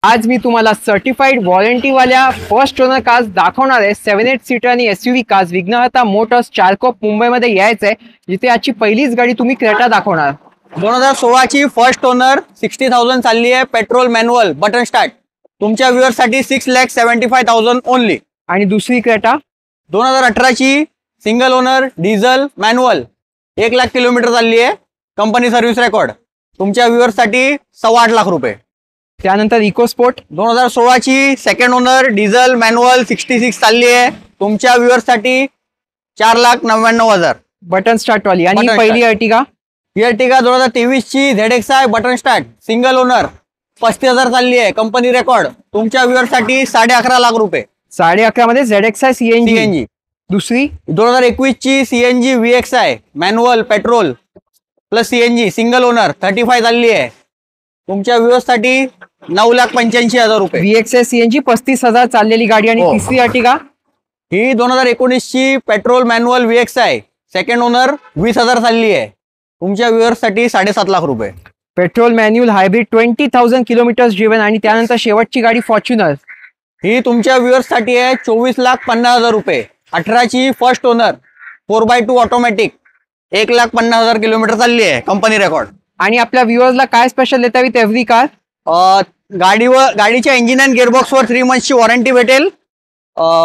आज मी तुम्हाला certified वॉरंटीवाल्या first owner cars दाखवणार आहे। 7-8 सीटर आणि एसयूव्ही कार्स विघ्नहर्ता मोटर्स चारकोप मुंबईमध्ये यायचंय, जिथे आजची पहिलीच गाडी तुम्ही क्रेटा दाखवणार। 2016 ची फर्स्ट ओनर 60,000 चालली आहे, पेट्रोल मॅन्युअल बटन स्टार्ट। तुमच्या व्ह्यूअर साठी 6,75,000 ओनली। आणि दुसरी क्रेटा 2018 ची single owner diesel manual 1 lakh kilometre चालली आहे, कंपनी सर्व्हिस रेकॉर्ड। तुमच्या व्ह्यूअर साठी 8.25 लाख रुपये। त्यानंतर इकोस्पोर्ट 2016 ची सेकंड ओनर डिझेल मॅन्युअल 66 चालली आहे, तुमच्या व्ह्यूअर साठी 4,99,000 बटन स्टार्ट वाली। आणि बटन पहिली अर्टिगा अर्टिगा 2023 ची ZXi button start single owner 35,000 चालली आहे, कंपनी रेकॉर्ड। तुमच्या व्ह्यूअर साठी 11.5 लाख रुपये। 11.5 मध्ये ZXi CNG। CNG दुसरी 2021 ची CNG VXi manual petrol plus CNG single owner 35 चालली आहे, तुमच्या व्ह्यूअर्स साठी 9,85,000 रुपये। VXi CNG 35,000 चाललेली गाडी। आणि हो। तिसरी अर्टिगा ही 2019 ची petrol manual VXi second owner 20,000 चालली आहे, तुमच्या व्ह्यूअर्स साठी 7.5 लाख रुपये। Petrol manual hybrid 20,000 kilometres driven. आणि त्यानंतर शेवटची गाडी फॉर्च्युनर ही तुमच्या व्ह्यूअर्स साठी आहे 24,50,000 रुपये। 18 ची first owner 4x2 automatic 1,50,000 kilometre चालली आहे, कंपनी रेकॉर्ड। आणि आपल्या व्ह्युअर्सला काय स्पेशल देता विथ एव्हरी कार? गाडीच्या इंजिन अँड गिअरबॉक्सवर 3 मंथची वॉरंटी भेटेल,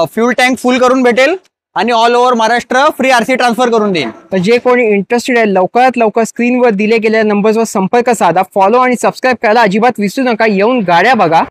फ्यूल टँक फुल करून भेटेल आणि all over Maharashtra free RC transfer करून देईल। तर जे कोणी इंटरेस्टेड आहे लवकरात लवकर स्क्रीनवर दिले गेलेल्या नंबर्सवर संपर्क साधा, फॉलो आणि सबस्क्राईब करायला अजिबात विसरू नका। येऊन गाड्या बघा।